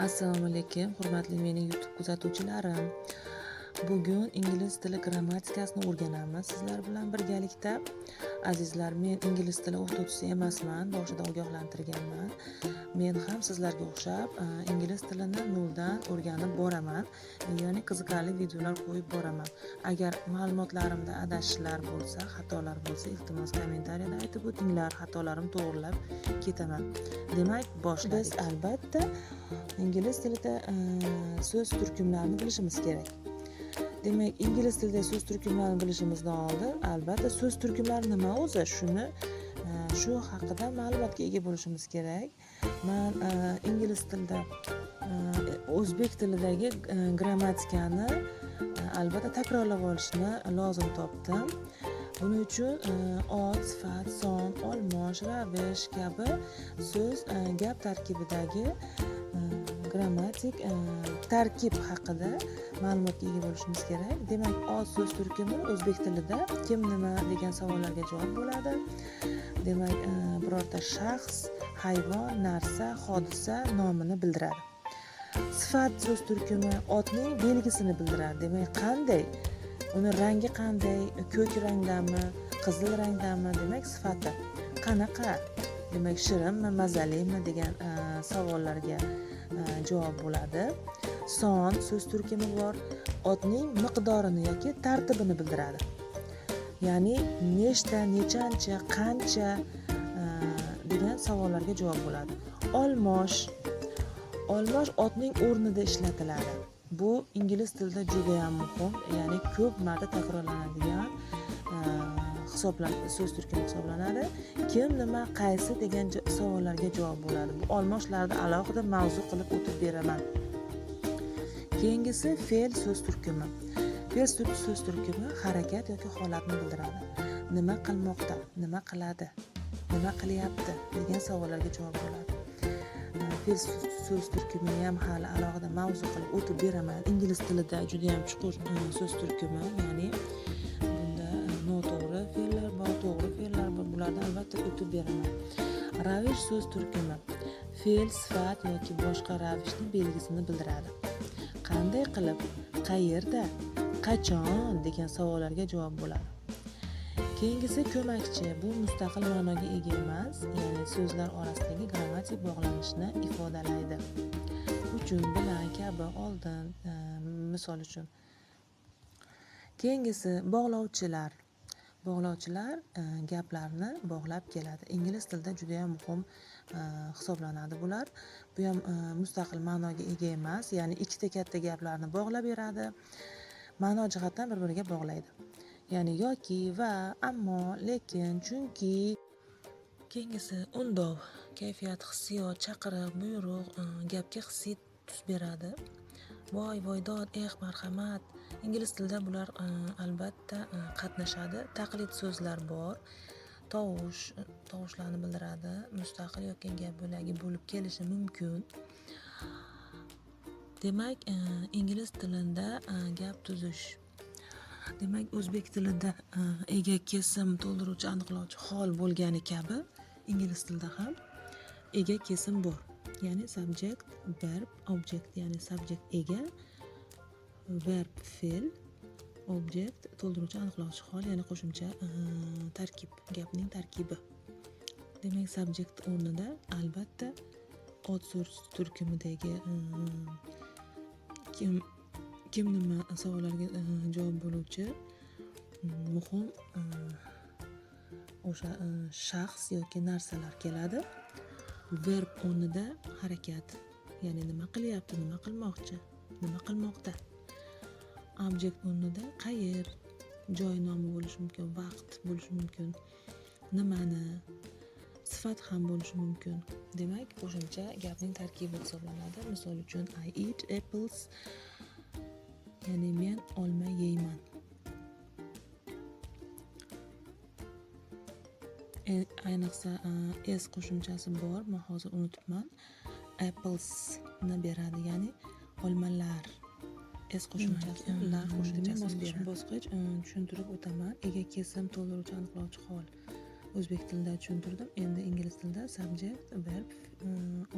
Assalomu alaykum, hurmatli mening YouTube kuzatuvchilarim. Bugun ingliz tili grammatikasini o'rganamiz sizlar bilan birgalikda. Azizlar, men ingliz tili o'qituvchisi emasman, boshida ogohlantirganman. Men ham sizlarga o'xshab ingliz tilini noldan o'rganib boraman, ya'ni qiziqarli videolar qo'yib boraman. Agar ma'lumotlarimda adashishlar bo'lsa, xatolar bo'lsa, iltimos kommentariyada aytib o'tinglar, xatolarimni to'g'rilab ketaman. Demak, boshlaylik. Biz albatta ingliz tilida so'z turkumlarini bilishimiz kerak. Demak, ingliz tilida so'z turkumlarini bilishimizdan oldin albatta so'z turkumlari nima o'zi, shu haqida ma'lumotga ega bo'lishimiz kerak. Men ingliz tilida o'zbek tilidagi grammatikani albatta takrorlab olishni lozim topdim. Buning uchun ot, sifat, son, olmosh, ravish kabi so'z gap tarkibidagi grammatik tarkib haqida ma'lumotga ega bo'lishimiz kerak. Demak, ot so'z turkumi o'zbek tilida kim nima degan savollarga javob bo'ladi. Demak, birorta shaxs, hayvon, narsa, hodisa nomini bildiradi. Sifat so'z turkumi otning belgisini bildiradi. Demak, qanday, uni rangi qanday, ko'k rangdami, qizil rangdami, demak sifati. Qanaqa, demak shirinmi, mazalimi degan savollarga javob bo'ladi. Son so'z turkumi bor, otning miqdorini yoki tartibini bildiradi. Ya'ni nechta, nechancha, qancha degan savollarga javob bo'ladi. Olmosh otning o'rnida ishlatiladi. Bu ingliz tilida juda ham muhim, ya'ni ko'p marta takrorlanadigan so'z turkumi hisoblanadi. Kim, nima, qaysi degan savollarga javob bo'ladi. Bu olmoshlarda alohida mavzu qilib o'tib beraman. Keyingisi fe'l so'z turkumi. Fe'l so'z turkumi harakat yoki holatni bildiradi. Nima qilmoqda, nima qiladi, nima qilyapti degan savollarga javob bo'ladi. Fe'l so'z turkumi ham hali alohida mavzu qilib o'tib beraman. Ingliz tilida juda ham chuqur so'z turkumi, ya'ni bunda noto'g'ri fe'llar bor, to'g'ri fe'llar bor. Bularni albatta o'tib beraman. Ravish so'z turkumi fe'l, sifat yoki boshqa ravishning belgisini bildiradi. Qanday qilib, qayerda, qachon degan savollarga javob bo'ladi. Keyingisi ko'makchi. Bu mustaqil ma'noga ega emas, ya'ni so'zlar orasidagi grammatik bog'lanishni ifodalaydi. Uchun, bilan kabi, oldin, misol uchun. Keyingisi bog'lovchilar. Bog'lovchilar gaplarni bog'lab keladi. Ingliz tilida juda ham muhim hisoblanadi bular. Bu ham mustaqil ma'noga ega emas, ya'ni ikkita katta gaplarni bog'lab beradi. Ma'no jihatdan bir-biriga bog'laydi. Ya'ni yoki, va, ammo, lekin, chunki. Keyingisi undov. Kayfiyat, hissiyot, chaqiriq, buyruq gapga hissiy tus beradi. Voy, voydod, marhamat. Ingliz tilida bular albatta qatnashadi. Taqlid so'zlar bor. Tovushlarni bildiradi. Mustaqil yoki gap bo'lagi bo'lib kelishi mumkin. Demak, ingliz tilida gap tuzish. Demak, o'zbek tilida ega, kesim, to'ldiruvchi, aniqlovchi hol bo'lgani kabi, ingliz tilida ham ega, kesim bor. Ya'ni subject, verb, object, ya'ni subject ega, verb fe'l, object to'ldiruvchi, aniqlovchi hol, ya'ni qo'shimcha tarkib, gapning tarkibi. Demak, subject o'rnida albatta ot so'z turkumidagi kim nima savollarga javob bo'luvchi muhim o'sha shaxs yoki narsalar keladi. Verb o'rnida harakat, ya'ni nima qilyapti, nima qilmoqchi, nima qilmoqda. Object o'rnida qayer, joy nomi bo'lishi mumkin, vaqt bo'lishi mumkin, nimani, sifat ham bo'lishi mumkin. Demak, qo'shimcha gapning tarkibi hisoblanadi. Misol uchun, I eat apples, ya'ni men olma yeyman. Ayniqsa s qo'shimchasi bor, men hozir unutibman. Apples ni beradi, ya'ni olmalar. S qo'shimchasi, lar qo'shimchasi beradi. Bosqich tushuntirib o'taman. Ega, kesim, to'ldiruvchi, aniqlovchi hol. o'zbek tilida tushuntirdim. Endi ingliz tilida subject, verb,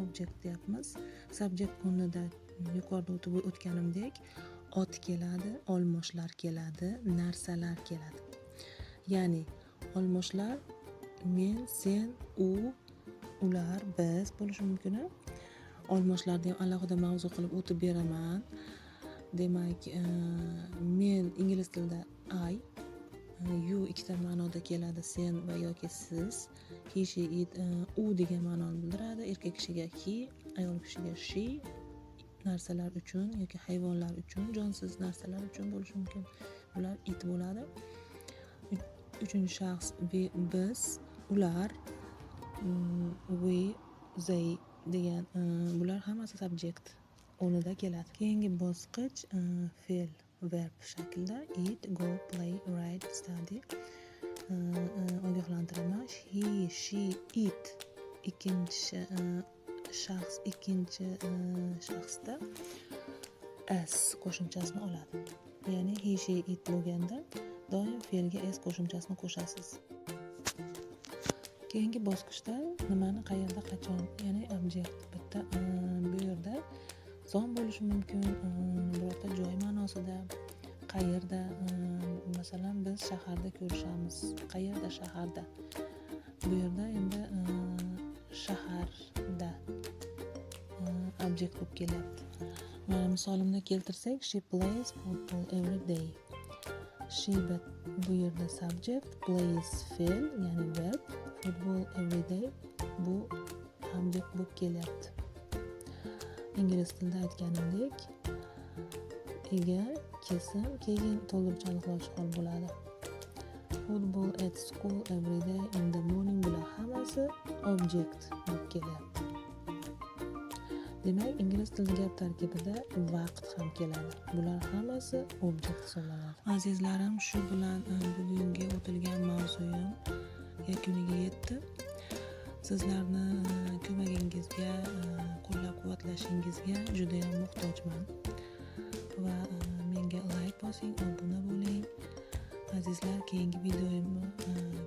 object deyapmiz. Subject o'rnida yuqorida o'tganimdek ot keladi, olmoshlar keladi, narsalar keladi. Ya'ni olmoshlar men, sen, u, ular, biz bo'lishi mumkin. Olmoshlarni ham alohida mavzu qilib o'tib beraman. Demak, men ingliz tilida I, you ikkita ma'noda keladi, sen va yoki siz. He, she, it u degan ma'noni bildiradi. Erkak kishiga he, ayol kishiga she. Narsalar uchun yoki hayvonlar uchun, jonsiz narsalar uchun bo'lishi mumkin. Bular it bo'ladi. Uchinchi shaxs biz, ular, we, they degan bular hammasi subject o'rnida keladi. Keyingi bosqich fe'l, verb shaklda eat, go, play, write, study. Ogohlantiraman. He, she, it ikkinchi shaxsda s qo'shimchasini oladi. Ya'ni he, she, it bo'lganda doim fe'lga s qo'shimchasini qo'shasiz. Keyingi bosqichda nimani qayerda qachon, ya'ni object bitta bu yerda son bo'lishi mumkin, birorta joy ma'nosida, qayerda, masalan biz shaharda ko'rishamiz. Qayerda? Shaharda. Bu yerda endi shaharda object bo'lib kelyapti. Mana misolimni keltirsak, she plays football every day. She bu yerda subject, plays fe'l, ya'ni verb, football every day bu object bo'lib kelyapti. Ingliz tilida aytganimdek, ega, kesim, keyin to'ldiruvchi aniqlovchi hol bo'ladi. Football at school every day in the morning bular hammasi object bo'lib kelyapti. Demak, ingliz tili gap tarkibida vaqt ham keladi. Bular hammasi object hisoblanadi. Azizlarim, shu bilan bugungi o'tilgan mavzuyim yakuniga yetdi. Sizlarni ko'magingizga, qo'llab-quvvatlashingizga juda ham muhtojman. Va menga like bosing, obuna bo'ling. Azizlar, keyingi videoyimni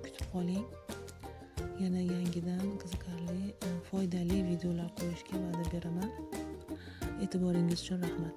kutib qoling. Yana yangidan qiziqarli, foydali videolar qo'yishga va'da beraman. E'tiboringiz uchun rahmat.